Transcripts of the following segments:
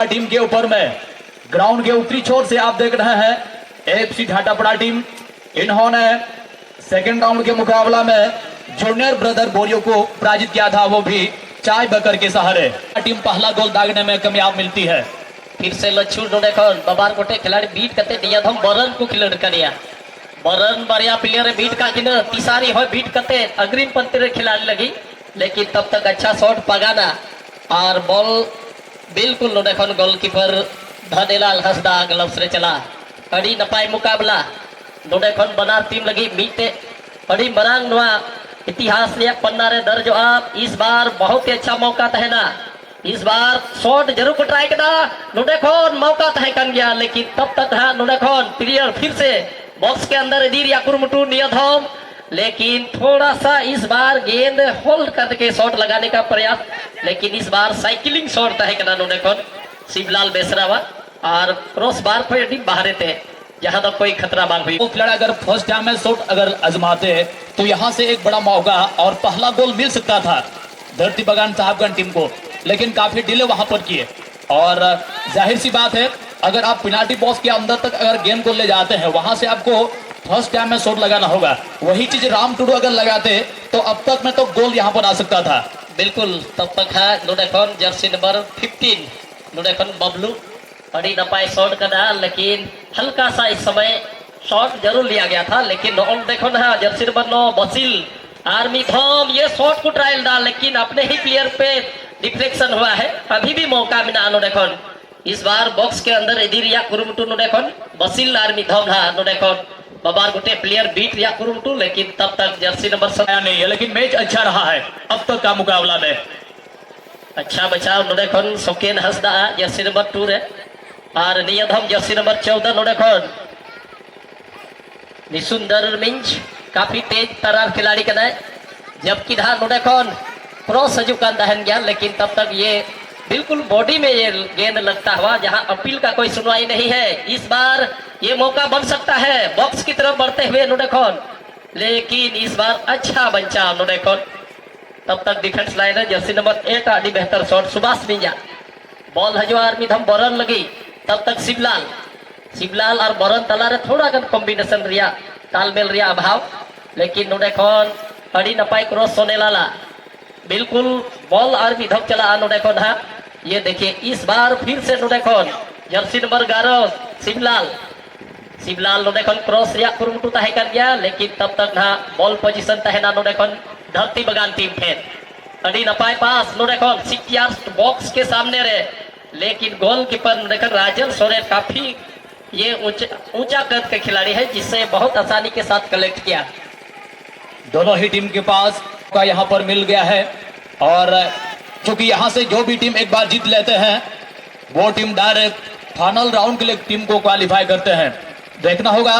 Team के ऊपर में ग्राउंड के उत्तरी छोर से आप देख रहे हैं एफसी ढाटापड़ा टीम। इन्होंने सेकंड राउंड के मुकाबला में जूनियर ब्रदर बोरियो को पराजित किया था, वो भी चाय बकर के सहारे। टीम पहला गोल दागने में कामयाब मिलती है। फिर से लच्छू नोडेखन बाबार गोटे खिलाड़ी बीट करते दिया धम बरन को खिलाड़ करिया बरन बारिया प्लेयर बीट का किन तिसारी हो बीट करते अग्रिम पंक्ति रे खिलाड़ी लगी, लेकिन तब तक अच्छा शॉट पगाना और बॉल बिल्कुल नोडेखन गोलकीपर धनेलाल हसदा ग्लव्स रे चला। अड़ी नपाय मुकाबला नोडेखन बनार टीम लगी मीते अड़ी मरांग नवा इतिहास रे पन्ना रे दर्ज आप इस बार बहुत ही अच्छा मौका तहना। इस बार शॉट जरूर को ट्राई करना नोडेखन मौका तय कर गया, लेकिन तब तक है नोडेखन प्लेयर फिर से बॉक्स के अंदर दीर या कुरमुटू नियधम, लेकिन थोड़ा सा इस बार गेंद होल्ड करके शॉट लगाने का प्रयास, लेकिन इस बार साइकिलिंग शॉट तय करना नोडेखन शिवलाल बेसरावा और क्रॉस बार पर बाहर थे जहां तक कोई खतरा बांग हुई। खिलाड़ी अगर फर्स्ट टाइम में शॉट अगर आजमाते तो यहां से एक बड़ा मौका और पहला गोल मिल सकता था धरती बगान साहबगंज टीम को, लेकिन काफी डिले वहां पर किए। और जाहिर सी बात है अगर आप पेनाल्टी बॉक्स के अंदर तक अगर गेंद को ले जाते हैं वहां से आपको फर्स्ट टाइम में शॉट लगाना होगा। वही चीज राम टूडू अगर लगाते तो अब तक में तो गोल यहां पर आ सकता था। बिल्कुल तब तक है नोडेखन जर्सी नंबर 15 नोडेखन बबलू बड़ी नपाई शॉट करना, लेकिन हल्का सा इस समय शॉट जरूर लिया गया था, लेकिन देखो ना जर्सी नंबर 9 बसील आर्मी थॉम ये शॉट को ट्रायल डाल, लेकिन अपने ही प्लेयर पे डिफ्लेक्शन हुआ है। अभी भी मौका मिला नोडेखन इस बार बॉक्स के अंदर एदिरिया कुरुमुटू नोडेखन बसील आर्मी थॉम था नोडेखन बाबार गोटे प्लेयर बीट रिया कुरुमुटू, लेकिन तब तक जर्सी नंबर 7 नहीं है, लेकिन मैच अच्छा रहा है अब तक का मुकाबला में। अच्छा बचाव नोडेखन सोकेन हसदा जर्सी नंबर 2 रे और नियधम जर्सी नंबर 14 नोडेखन निसुंदर मिंज काफी तेज तरार खिलाड़ी का है, जबकि धा नोडेखन क्रॉस हजुकान दहन गया, लेकिन तब तक ये बिल्कुल बॉडी में ये गेंद लगता हुआ जहां अपील का कोई सुनवाई नहीं है। इस बार ये मौका बन सकता है बॉक्स की तरफ बढ़ते हुए नोडेखन, लेकिन इस बार अच्छा बचाव नोडेखन। तब तक डिफेंस लाइन जर्सी नंबर 8 आदि बेहतर शॉट सुभाष मिंजा बॉल हजुआर मिधम बरन लगी, तब तक शिवलाल और बरन तला रे थोड़ा गन कॉम्बिनेशन रिया तालमेल रिया अभाव, लेकिन नोडेखन अड़ी नपाई क्रॉस सोने लाला बिल्कुल बॉल और मिधम चला नोडेखन है। ये देखिए इस बार फिर से नोडेखन जर्सी नंबर 11 शिवलाल नोडेखन क्रॉस रिया कुरुमुटू तय कर गया, लेकिन तब तक ना बॉल पोजीशन तहना नोडेखन धरती बगान टीम फेर अड़ी नपाई पास नोडेखन 6 यार्ड बॉक्स के सामने रे, लेकिन गोलकीपर नोडेखन राजन सोरेन काफी ये ऊंचा कद के खिलाड़ी है जिससे बहुत आसानी के साथ कलेक्ट किया। दोनों ही टीम के पास का यहाँ पर मिल गया है, और चूंकि यहाँ से जो भी टीम एक बार जीत लेते हैं वो टीम डायरेक्ट फाइनल राउंड के लिए टीम को क्वालिफाई करते हैं। देखना होगा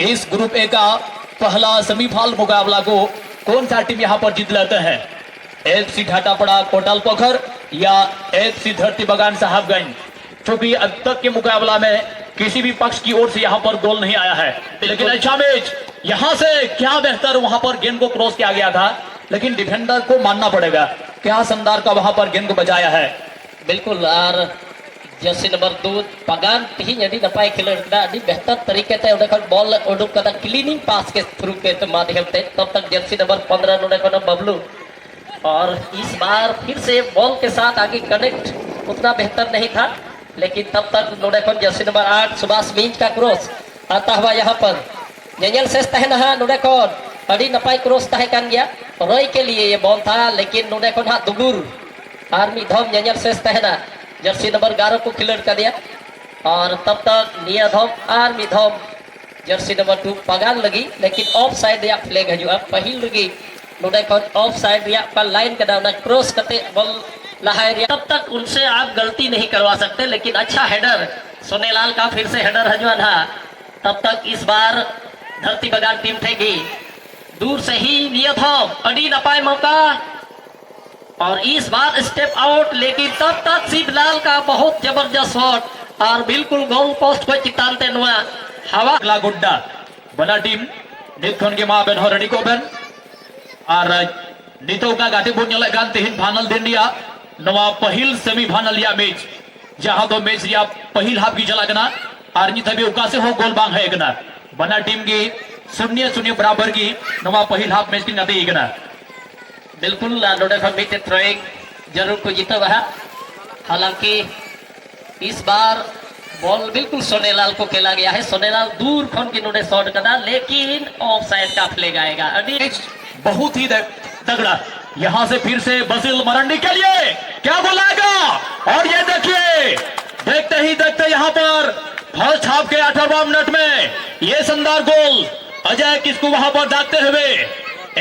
इस ग्रुप ए का पहला सेमीफाइनल मुकाबला को कौन सा टीम यहाँ पर जीत लेते हैं, एफसी ढाटापड़ा कोटाल पोखर या एफसी धरती बगान साहबगंज। क्योंकि अब तक के मुकाबला में किसी भी पक्ष की ओर से यहाँ पर गोल नहीं आया है, लेकिन अच्छा मैच यहाँ से क्या बेहतर वहां पर गेंद को क्रॉस किया गया था, लेकिन डिफेंडर को मानना पड़ेगा क्या शानदार का वहां पर गेंद को बचाया है। बिल्कुल और जर्सी नंबर 2 पगान तीन अड़ी नपाई खिलड़ा अड़ी बेहतर तरीके से उड़ेखन बॉल उड़ुक कदा क्लीनिंग पास के थ्रू के माध्यम से। तब तक जर्सी नंबर 15 उड़ेखन बबलू, और इस बार फिर से बॉल के साथ आगे कनेक्ट उतना बेहतर नहीं था, लेकिन तब तक नोडेखन जर्सी नंबर 8 सुभाष मिंज का क्रॉस आता हुआ यहाँ पर जेनियल शेष तहना नोडेखन अड़ी नपाई क्रॉस तय कर गया रोई के लिए ये बॉल था, लेकिन नोडेखन हाथ दुगुर आर्मी धम जेनियल शेष तहना जर्सी नंबर 11 को खिलड़ कर दिया, और तब तक नियधम आर्मी धम जर्सी नंबर 2 पगान लगी, लेकिन ऑफ साइड या फ्लैग हजुआ पहिल लगी नोडेखन ऑफ साइड या पर लाइन का डाउन क्रॉस करते बॉल लहाय। तब तक उनसे आप गलती नहीं करवा सकते, लेकिन अच्छा हेडर सोनेलाल का फिर से हेडर हजुआ था। तब तक इस बार धरती बगान टीम ठेगी दूर से ही नियधम अड़ी नपाए मौका, और इस बार स्टेप आउट, लेकिन तब तक शिवलाल का बहुत जबरदस्त शॉट और बिल्कुल गोल पोस्ट को चितानते नुआ हवा अगला गुड्डा बना टीम नितखन के मां बेन हो रडी को बेन और नितो का गाते बोल गान तेहिन फाइनल दिन दिया नवा पहिल सेमीफाइनल या मैच जहां तो मैच रिया पहिल हाफ की चला गना और नित भी उका से हो गोल बांग है गना बना टीम की 0-0 बराबर की नवा पहिल हाफ मैच की नती गना बिल्कुल नोडे खन मिटे थ्रोइंग जरूर को जीता वहा हालांकि इस बार बॉल बिल्कुल सोनेलाल को खेला गया है सोनेलाल दूर खन की नोडे शॉट कदा लेकिन ऑफ साइड का फ्लैग आएगा बहुत ही तगड़ा यहां से फिर से बसिल मरंडी के लिए क्या बोलाएगा और ये देखिए देखते यहां पर फर्स्ट हाफ के 18वां मिनट में ये शानदार गोल अजय किसको वहां पर दागते हुए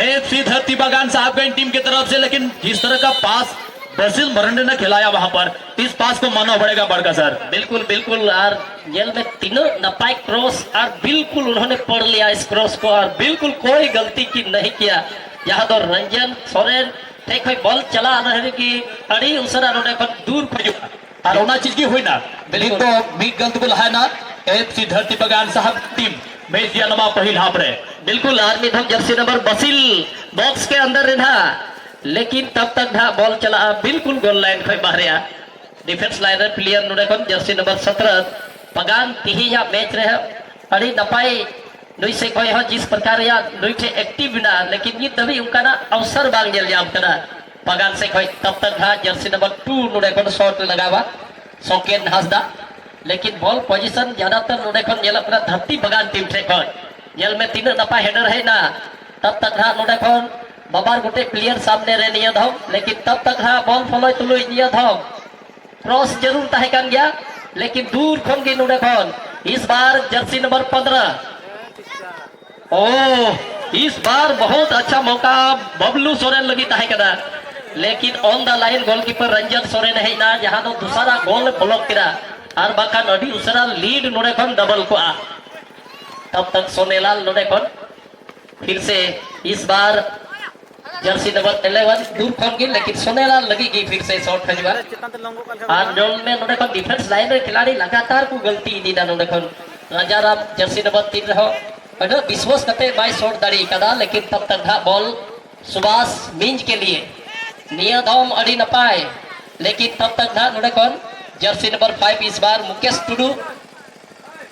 एफसी धरती बागान साहब टीम की तरफ से लेकिन जिस तरह का पास बसिल मरंडी ने खिलाया वहां पर इस पास को मानना पड़ेगा बड़का सर बिल्कुल बिल्कुल और जेल में तीनों नपाई क्रॉस और बिल्कुल उन्होंने पढ़ लिया इस क्रॉस को और बिल्कुल कोई गलती की नहीं किया यहाँ तो रंजन सोरेन ठीक है बॉल चला रहे की अड़ी उसरा उन्होंने दूर खोजुआ और ओना चीज की हुई ना बिल्कुल तो मीट गलत को है ना एफसी धरती बागान साहब टीम मैच दिया नमा पहिल हाफ रे बिल्कुल आर्मी धम जर्सी नंबर बसिल बॉक्स के अंदर रहा लेकिन तब तक था बॉल चला बिल्कुल गोल लाइन पे बाहर डिफेंस लाइनर प्लेयर नोडे खन जर्सी नंबर 17 पगान तिहिया मैच रहे अड़ी नपाई नुई से कोई जिस प्रकार या नुई थे एक्टिव ना लेकिन ये तभी उनका ना अवसर बांग जल जाम करा पगान से कोई तब तक था जर्सी नंबर 2 नोडे खन शॉट लगावा सोकेन हसदा लेकिन बॉल पोजीशन ज्यादातर नोडे खन जेल अपना धरती बगान टीम थे खन जेल में तीन नपा हेडर है ना तब तक था नोडे खन बाबार गोटे प्लेयर सामने रे निया धम लेकिन तब तक हा बॉल फॉलो तुलु निया धम क्रॉस जरूर तहे कान गया लेकिन दूर खन के नोडे खन इस बार जर्सी नंबर 15 इस बार बहुत अच्छा मौका बबलू सोरेन लगी तहे कदा लेकिन on the line goalkeeper Ranjan Soren है ना जहां तो दूसरा गोल ब्लॉक करा और बाकान अडी उसरा लीड नोडे खन डबल को तब तक सोनेलाल नोडे खन फिर से इस बार जर्सी नंबर 11 दूर खन की लेकिन सोनेलाल लगेगी फिर से शॉट खजुआ और जोन में नोडे खन डिफेंस लाइन में खिलाड़ी लगातार को गलती दी ना नोडे खन राजाराम जर्सी नंबर 3 रहो अगर विश्वास करते बाय शॉट दाड़ी कदा लेकिन तब तक था बॉल सुभाष मिंज के लिए नियम अड़ी न पाए लेकिन तब तक था नोडे खन जर्सी नंबर 5 इस बार मुकेश टुडू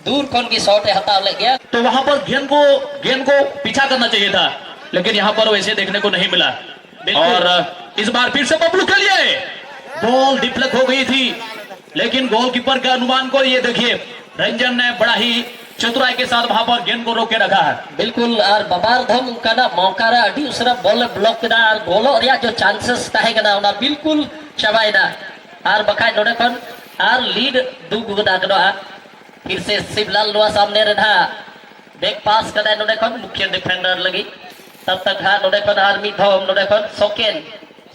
दूर खन की शॉट हटा ले गया तो वहां पर गेंद को पीछा करना चाहिए था लेकिन यहाँ पर वैसे देखने को नहीं मिला और इस बार फिर से बबलू के लिए बॉल डिफ्लेक्ट हो गई थी लेकिन गोलकीपर के अनुमान को ये देखिए रंजन ने बड़ा ही चतुराई के साथ वहां पर गेंद को रोके रखा है बिल्कुल और बबार धम उनका ना मौका रहा अभी उसरा बॉल ब्लॉक करा और गोलो और जो चांसेस तहे कना उना बिल्कुल चबाई ना और बखाय नोडे खन और लीड दू गुदा कना फिर से शिवलाल लोआ सामने रहा बैक पास कदा नोडे खन मुख्य डिफेंडर लगी तब तक हा नोडे खन आर्मी धम नोडे खन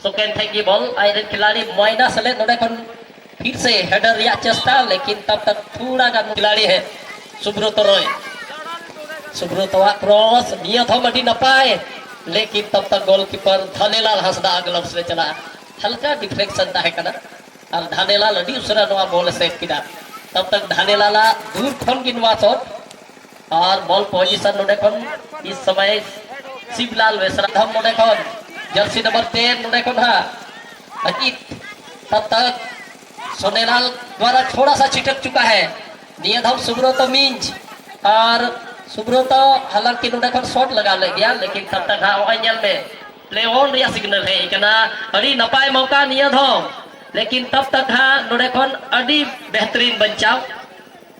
सोकेन थे की बॉल आयरन खिलाड़ी मोइना सले नोडे खन फिर से हेडर या चेष्टा लेकिन तब तक थोड़ा का खिलाड़ी है सुब्रत रॉय सुब्रतवा क्रॉस नियत हम अड़ी न पाए लेकिन तब तक गोलकीपर धनेलाल हंसदा ग्लव्स से चला हल्का डिफ्लेक्शन था कना और धनेलाल अड़ी उसरा नवा बॉल सेव किदा तब तक धनेलाला दूर खन गिनवा शॉट और बॉल पोजीशन नोडे खन इस समय शिवलाल वेसरा धम नोडे खन जर्सी नंबर 10 नोडे खन हा अजीत तब तक सोनेलाल द्वारा थोड़ा सा छिटक चुका है नियम सुब्रत मिंज और सुब्रत हालांकि नोडे खन शॉट लगा ले गया लेकिन तब तक हा ओइनल में प्ले ऑन रिया सिग्नल है इकना अड़ी नपाय मौका नियम लेकिन तब तक हा नोडे खन अड़ी बेहतरीन बचाव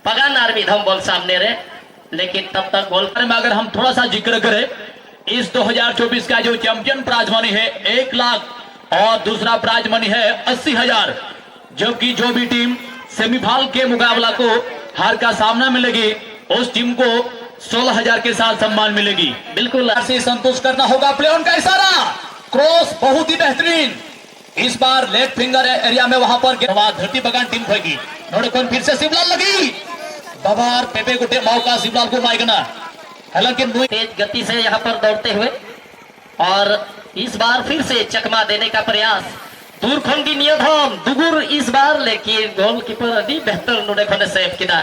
पगान आर्मी धम बॉल सामने रे लेकिन तब तक गोल में अगर हम थोड़ा सा जिक्र करें इस 2024 का जो चैंपियन प्राइज मनी है 1 लाख और दूसरा प्राइज मनी है 80,000 जबकि जो भी टीम सेमीफाइनल के मुकाबला को हार का सामना मिलेगी उस टीम को 16,000 के साथ सम्मान मिलेगी बिल्कुल से संतोष करना होगा प्ले ऑन का इशारा क्रॉस बहुत ही बेहतरीन इस बार लेग फिंगर एरिया में वहां पर धरती बगान टीम फेंकी नोडे कौन फिर से शिवलाल लगी बबार पेपे गुटे मौका शिवलाल को माइगना हालांकि तेज गति से यहाँ पर दौड़ते हुए और इस बार फिर से चकमा देने का प्रयास दूर खंडी नियम दुगुर इस बार लेकिन गोलकीपर अभी बेहतर नोडे खन सेव किया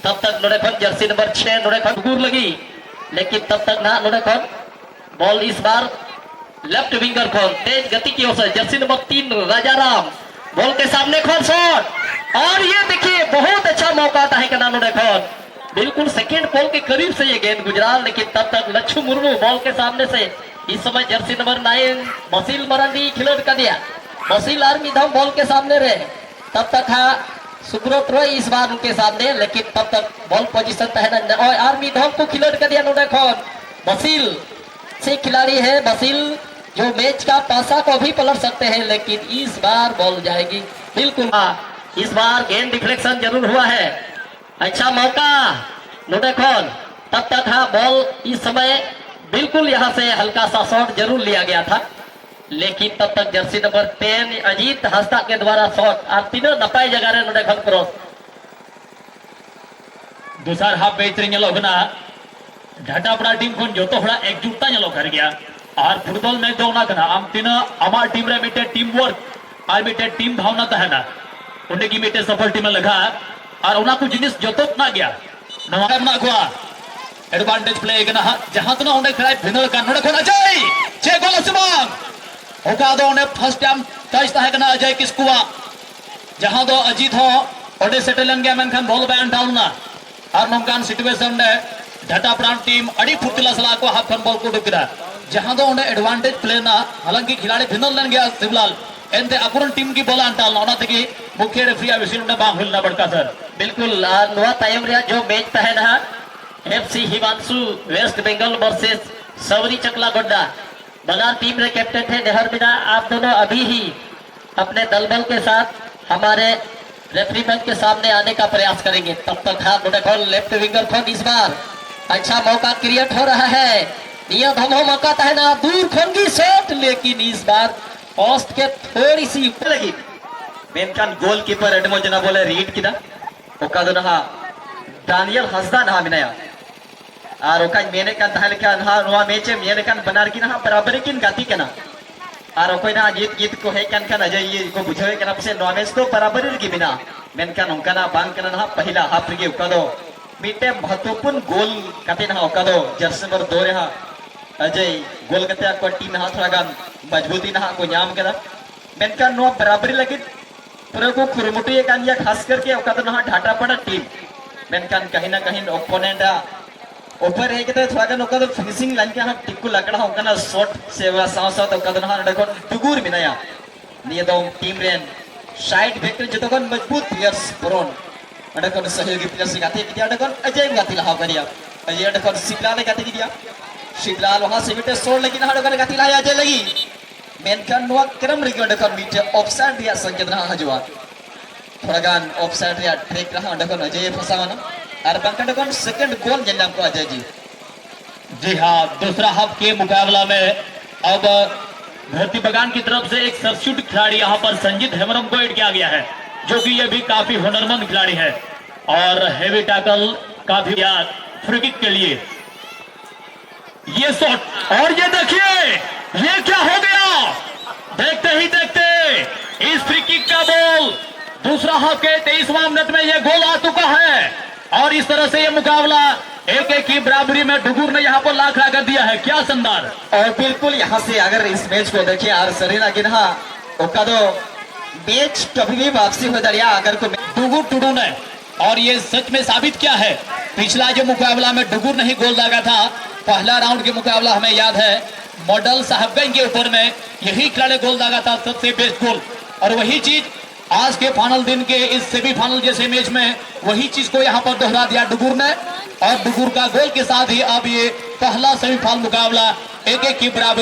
तब तक नोडे खन जर्सी नंबर 6 नोडे खन दुगुर लगी लेकिन तब तक ना नोडे खन बॉल इस बार लेफ्ट विंगर खन तेज गति की ओर से जर्सी नंबर 3 राजाराम बॉल के सामने खन शॉट और ये देखिए बहुत अच्छा मौका था है देखो बिल्कुल सेकेंड बॉल के करीब से ये गेंद गुजरा, लेकिन तब तक लच्छू मुर्मू बॉल के सामने से इस समय जर्सी नंबर 9 मसील मरांडी खिलौड़ कर दिया। मसील आर्मी धम बॉल के सामने रहे, तब तक था सुब्रत रॉय इस बार उनके सामने, लेकिन तब तक बॉल पोजीशन तहना और आर्मी धम को खिलौड़ कर दिया। देखो मसील से खिलाड़ी है, मसील जो मैच का पासा को भी पलट सकते हैं, लेकिन इस बार बॉल जाएगी बिल्कुल। इस बार गेंद डिफ्लेक्शन जरूर हुआ है, अच्छा मौका नोडेखोन। तब तक हाँ बॉल इस समय बिल्कुल यहाँ से हल्का सा शॉट जरूर लिया गया था, लेकिन तब तक जर्सी नंबर 10 अजीत हस्ता के द्वारा शॉट और तीनों नपाई जगह रे नोडेखोन क्रॉस। दूसरा हाफ मैच रे ñeलो कना ढाटापड़ा टीम खन जो तो हड़ा एकजुटता ñeलो कर गया और फुटबॉल मैच दो ना कना आम तीना आमा टीम रे मिटे टीम वर्क और मिटे टीम भावना तहना उन्हें की मिटे सफल टीम लगा और उना को जिनिस जतो ना गया नवा ना को एडवांटेज प्ले कना जहां तो उन्हें खड़ा फिनल का नोडे खना अजय छे गोल समान ओका दो उन्हें फर्स्ट टाइम टच ता है कना अजय किसकुआ जहां दो अजीत हो ओडे सेटलन गया मेनखान बॉल बैन डाउन ना और नोंकान सिचुएशन ने ढाटापड़ा टीम अड़ी फुर्तिला सला को हाफ बॉल को डुकरा जहां दो उन्हें एडवांटेज प्ले ना, हालांकि खिलाड़ी फिनल लन गया शिवलाल एंते अकुरन टीम की बॉल अंटाल ना तक मुख्य रेफरी विषय ने बांग हुलना बड़का सर बिल्कुल नवा टाइम रे जो मैच तहन है FC Himanshu west Bengal versus सवरी चकला गोड्डा बंगाल टीम रे कैप्टन थे नेहर बिना। आप दोनों अभी ही अपने दल बल के साथ हमारे रेफरी मैच के सामने आने का प्रयास करेंगे। तब तक हाँ देखो लेफ्ट विंगर खोन इस बार अच्छा मौका क्रिएट हो रहा है, नियत हम मौका था ना दूर खोन की शॉट, लेकिन इस बार पोस्ट के थोड़ी सी लगी मेनकान गोलकीपर एडमोजना बोले रीड किदा ओका दो ना दानियल हसदा ना बिनाया और ओका मेने कान ताहले का ना नोआ मैच मेने कान बनार की ना बराबर किन गाती केना और ओकोय ना जीत को है कान कान अजय ये को बुझावे केना से नोआ मैच तो बराबर की बिना मेनकान उनका ना बांग केना ना पहला हाफ रे ओका दो मिटे महत्वपूर्ण गोल काते ना ओका दो जर्सी नंबर 2 रे अजय गोल कते को टीम हाथ लगान मजबूती ना को नाम करा मेनकान नो बराबरी लगी पूरा को खुरमुटी कान या खास करके ओका तो ना ढाटापड़ा टीम मेनकान कहीं ना कहीं ओपोनेंट ऊपर है के थोड़ा गन ओका तो फिनिशिंग लाइन के हां टिक्कू लकड़ा ओका ना शॉट सेवा साव साव ओका तो ना देखो टुगुर बिनाया निये दो टीम रेन साइड वेक्टर जतो कन मजबूत प्लेयर्स पुरोन अडकन सहयोगी प्लेयर्स गाते कि अडकन अजय गाती लहा करिया अजय अडकन सिपला ने गाती दिया शिवलाल वहां से मिटे सोल लेकिन हड़कर गाती लाया अजय लगी मेनकान नोआ क्रम रे अडकन मिटे ऑफसाइड दिया संकेत ना हजवा थोड़ा गान ऑफसाइड रे ट्रैक रहा अडकन अजय फसावना और बंकन सेकंड गोल जन्म को अजय जी हाँ दूसरा हाफ के मुकाबला में अब भर्ती बगान की तरफ से एक सब्स्टिट्यूट खिलाड़ी यहाँ पर संजीत हेमरम को ऐड किया गया है, जो कि ये भी काफी हुनरमंद खिलाड़ी है और हेवी टैकल काफी फ्री किक के लिए ये शॉट और ये देखिए ये क्या हो गया, देखते ही देखते इस फ्री किक का बॉल दूसरा हाफ के 23वां मिनट में ये गोल आ चुका है और इस तरह से ये मुकाबला 1-1 की बराबरी में डुगुर ने यहाँ पर ला खड़ा कर दिया है। क्या शानदार। और बिल्कुल यहाँ से अगर इस मैच को देखिए और सरीना गिनहा ओका दो मैच कभी भी वापसी हो दरिया अगर को डुगुर टुडू ने और ये सच में साबित किया है। पिछला जो मुकाबला में डुगुर नहीं गोल दागा था, पहला राउंड के मुकाबला हमें याद है मॉडल साहबगंज के ऊपर में यही खिलाड़ी गोल दागा था सबसे बेस्ट गोल, और वही चीज आज के फाइनल दिन के इस सेमीफाइनल जैसे मैच में वही चीज को यहाँ पर दोहरा दिया डुगुर ने, और डुगुर का गोल के साथ ही अब ये पहला सेमीफाइनल मुकाबला 1-1 की बराबरी